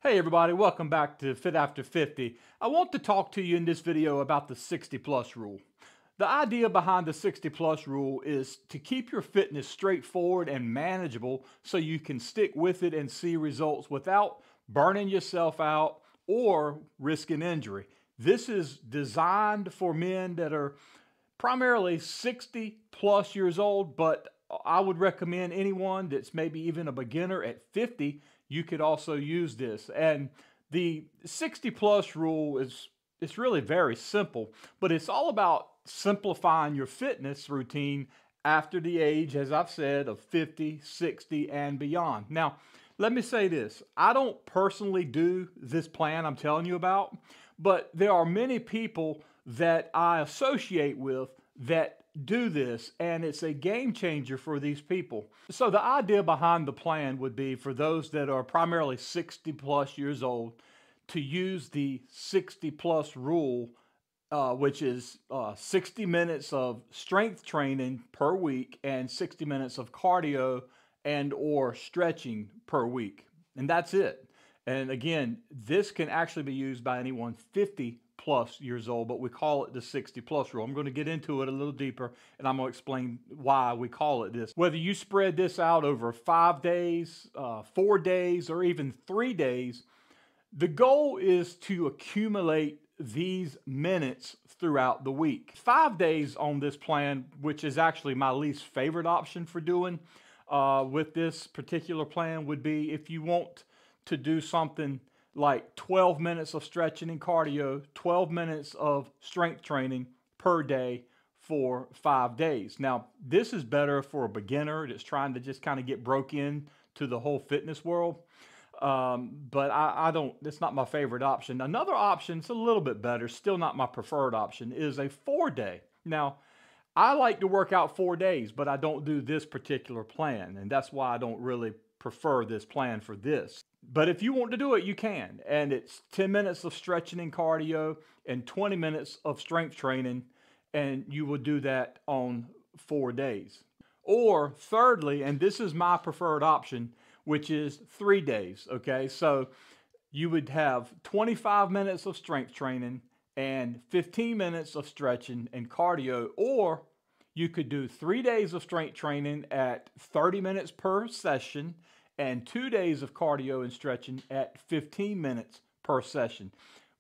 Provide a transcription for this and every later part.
Hey everybody, welcome back to Fit After 50. I want to talk to you in this video about the 60 plus rule. The idea behind the 60 plus rule is to keep your fitness straightforward and manageable so you can stick with it and see results without burning yourself out or risking injury. This is designed for men that are primarily 60 plus years old, but I would recommend anyone that's maybe even a beginner at 50, you could also use this. And the 60 plus rule it's really very simple, but it's all about simplifying your fitness routine after the age, as I've said, of 50, 60, and beyond. Now, let me say this. I don't personally do this plan I'm telling you about, but there are many people that I associate with that do this, and it's a game changer for these people. So the idea behind the plan would be for those that are primarily 60 plus years old to use the 60 plus rule, which is 60 minutes of strength training per week and 60 minutes of cardio and or stretching per week. And that's it. And again, this can actually be used by anyone 50 plus years old, but we call it the 60 plus rule. I'm going to get into it a little deeper and I'm going to explain why we call it this. Whether you spread this out over 5 days, 4 days, or even 3 days, the goal is to accumulate these minutes throughout the week. 5 days on this plan, which is actually my least favorite option for doing with this particular plan, would be if you want to do something like 12 minutes of stretching and cardio, 12 minutes of strength training per day for 5 days. Now, this is better for a beginner that's trying to just kind of get broke in to the whole fitness world. But I don't, it's not my favorite option. Another option, it's a little bit better, still not my preferred option, is a 4-day. Now, I like to work out 4 days, but I don't do this particular plan. And that's why I don't really prefer this plan for this. But if you want to do it, you can. And it's 10 minutes of stretching and cardio and 20 minutes of strength training. And you will do that on 4 days. Or thirdly, and this is my preferred option, which is 3 days. Okay, so you would have 25 minutes of strength training and 15 minutes of stretching and cardio, or you could do 3 days of strength training at 30 minutes per session and 2 days of cardio and stretching at 15 minutes per session,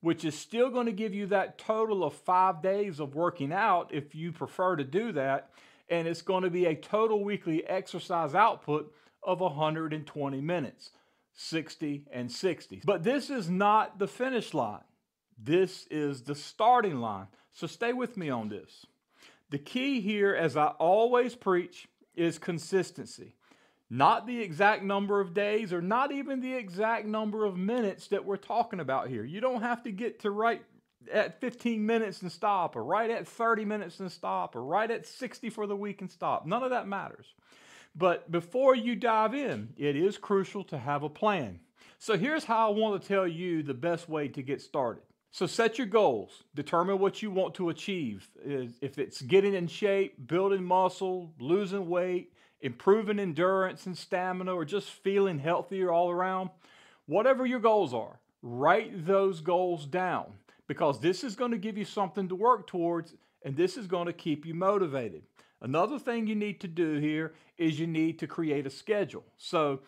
which is still going to give you that total of 5 days of working out if you prefer to do that. And it's going to be a total weekly exercise output of 120 minutes, 60 and 60. But this is not the finish line. This is the starting line. So stay with me on this. The key here, as I always preach, is consistency. Not the exact number of days or not even the exact number of minutes that we're talking about here. You don't have to get to right at 15 minutes and stop, or right at 30 minutes and stop, or right at 60 for the week and stop. None of that matters. But before you dive in, it is crucial to have a plan. So here's how I want to tell you the best way to get started. So set your goals. Determine what you want to achieve. If it's getting in shape, building muscle, losing weight, improving endurance and stamina, or just feeling healthier all around, whatever your goals are, write those goals down, because this is going to give you something to work towards, and this is going to keep you motivated. Another thing you need to do here is you need to create a schedule. So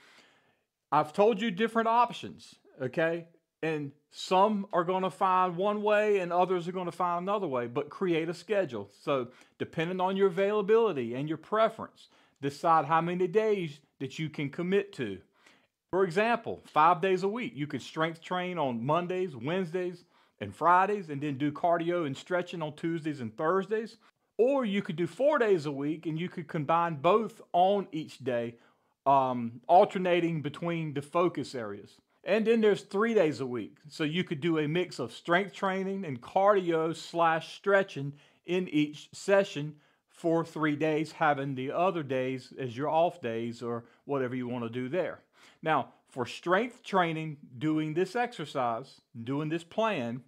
I've told you different options, okay? And some are going to find one way and others are going to find another way, but create a schedule. So depending on your availability and your preference, decide how many days that you can commit to. For example, 5 days a week, you could strength train on Mondays, Wednesdays, and Fridays, and then do cardio and stretching on Tuesdays and Thursdays. Or you could do 4 days a week and you could combine both on each day, alternating between the focus areas. And then there's 3 days a week. So you could do a mix of strength training and cardio / stretching in each session for 3 days, having the other days as your off days or whatever you want to do there. Now, for strength training, doing this exercise, doing this plan,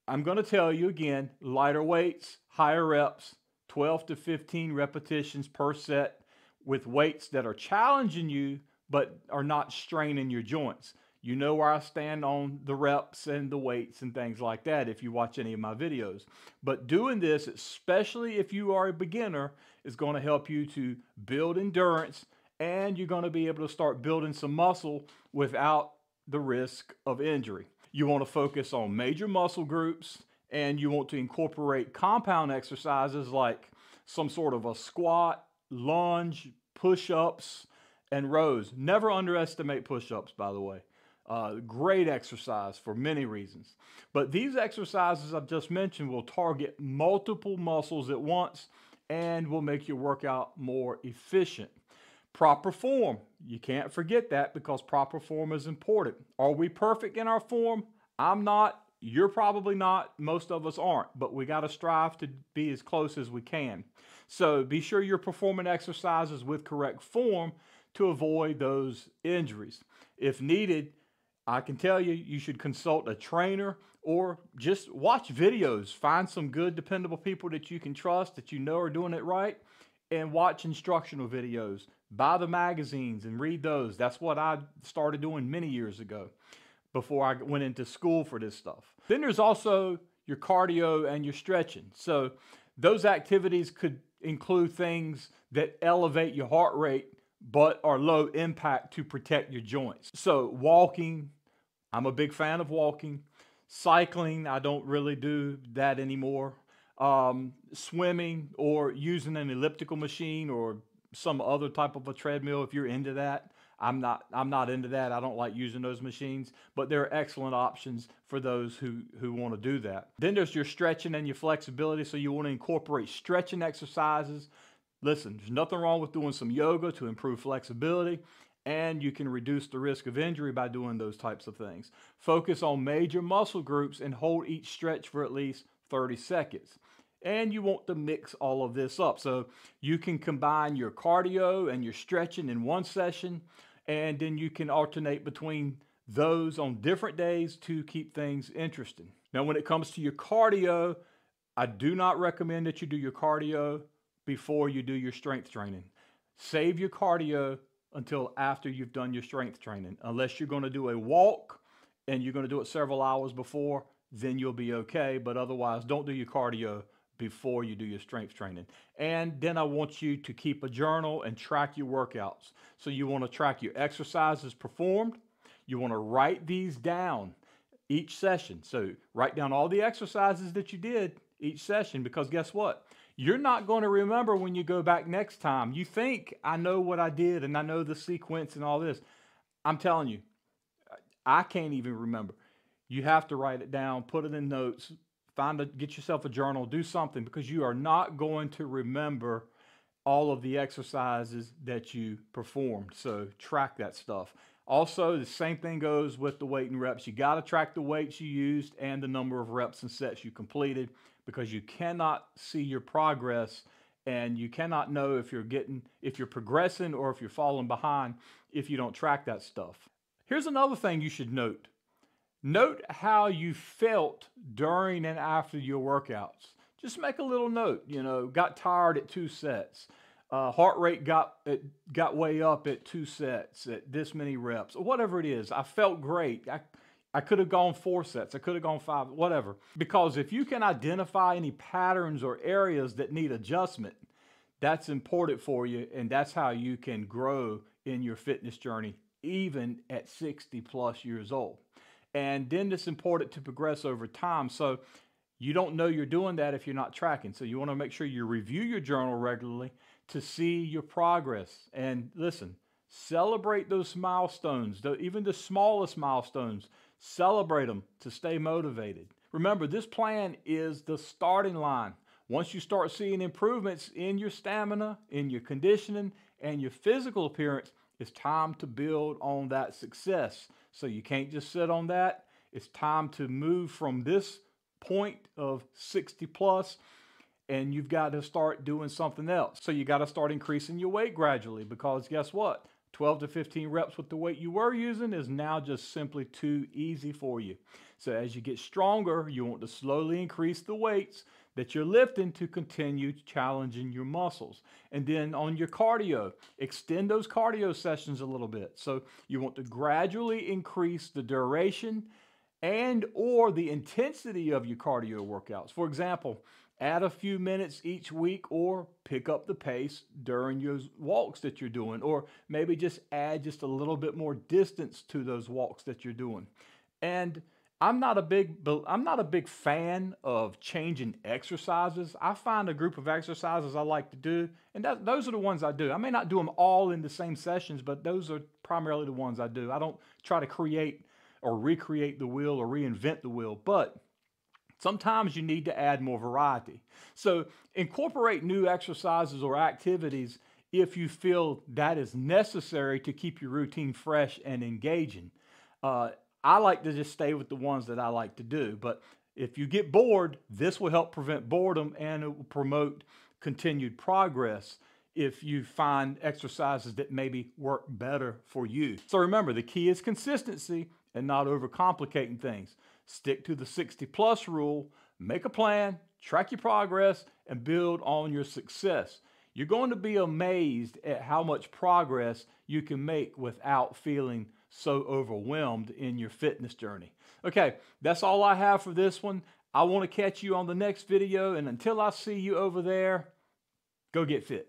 I'm going to tell you again, lighter weights, higher reps, 12 to 15 repetitions per set with weights that are challenging you but are not straining your joints. You know where I stand on the reps and the weights and things like that if you watch any of my videos. But doing this, especially if you are a beginner, is going to help you to build endurance, and you're going to be able to start building some muscle without the risk of injury. You want to focus on major muscle groups, and you want to incorporate compound exercises like some sort of a squat, lunge, push-ups, and rows. Never underestimate push-ups, by the way. Great exercise for many reasons. But these exercises I've just mentioned will target multiple muscles at once and will make your workout more efficient. Proper form. You can't forget that, because proper form is important. Are we perfect in our form? I'm not. You're probably not. Most of us aren't. But we got to strive to be as close as we can. So be sure you're performing exercises with correct form to avoid those injuries. If needed, I can tell you, you should consult a trainer or just watch videos. Find some good, dependable people that you can trust, that you know are doing it right, and watch instructional videos. Buy the magazines and read those. That's what I started doing many years ago before I went into school for this stuff. Then there's also your cardio and your stretching. So those activities could include things that elevate your heart rate but are low impact to protect your joints. So walking, I'm a big fan of walking. Cycling, I don't really do that anymore. Swimming, or using an elliptical machine or some other type of a treadmill if you're into that. I'm not into that. I don't like using those machines, but they're excellent options for those who want to do that. Then there's your stretching and your flexibility. So you want to incorporate stretching exercises. Listen, there's nothing wrong with doing some yoga to improve flexibility, and you can reduce the risk of injury by doing those types of things. Focus on major muscle groups and hold each stretch for at least 30 seconds. And you want to mix all of this up. So you can combine your cardio and your stretching in one session, and then you can alternate between those on different days to keep things interesting. Now, when it comes to your cardio, I do not recommend that you do your cardio before you do your strength training. Save your cardio until after you've done your strength training. Unless you're going to do a walk and you're going to do it several hours before, then you'll be okay. But otherwise, don't do your cardio before you do your strength training. And then I want you to keep a journal and track your workouts. So you want to track your exercises performed. You want to write these down each session. So write down all the exercises that you did each session, because guess what? You're not going to remember when you go back next time. You think, I know what I did and I know the sequence and all this. I'm telling you, I can't even remember. You have to write it down, put it in notes, get yourself a journal, do something, because you are not going to remember all of the exercises that you performed. So track that stuff. Also, the same thing goes with the weight and reps. You got to track the weights you used and the number of reps and sets you completed, because you cannot see your progress and you cannot know if you're progressing or if you're falling behind if you don't track that stuff. Here's another thing you should note. Note how you felt during and after your workouts. Just make a little note. Got tired at 2 sets. Heart rate got way up at 2 sets, at this many reps, or whatever it is. I felt great. I could have gone 4 sets. I could have gone 5, whatever. Because if you can identify any patterns or areas that need adjustment, that's important for you, and that's how you can grow in your fitness journey, even at 60 plus years old. And then it's important to progress over time. So you don't know you're doing that if you're not tracking. So you want to make sure you review your journal regularly to see your progress. And listen, celebrate those milestones, even the smallest milestones. Celebrate them to stay motivated. Remember, this plan is the starting line. Once you start seeing improvements in your stamina, in your conditioning, and your physical appearance, it's time to build on that success. So you can't just sit on that. It's time to move from this point of 60 plus, and you've got to start doing something else. So you got to start increasing your weight gradually, because guess what? 12 to 15 reps with the weight you were using is now just simply too easy for you. So as you get stronger, you want to slowly increase the weights that you're lifting to continue challenging your muscles. And then on your cardio, extend those cardio sessions a little bit. So you want to gradually increase the duration and or the intensity of your cardio workouts. For example, add a few minutes each week or pick up the pace during your walks that you're doing, or maybe just add just a little bit more distance to those walks that you're doing. And I'm not a big fan of changing exercises. I find a group of exercises I like to do, and those are the ones I do. I may not do them all in the same sessions, but those are primarily the ones I do. I don't try to create or recreate the wheel or reinvent the wheel, but sometimes you need to add more variety. So incorporate new exercises or activities if you feel that is necessary to keep your routine fresh and engaging. I like to just stay with the ones that I like to do, but if you get bored, this will help prevent boredom and it will promote continued progress if you find exercises that maybe work better for you. So remember, the key is consistency and not overcomplicating things. Stick to the 60+ rule, make a plan, track your progress, and build on your success. You're going to be amazed at how much progress you can make without feeling so overwhelmed in your fitness journey. Okay, that's all I have for this one. I want to catch you on the next video, and until I see you over there, go get fit.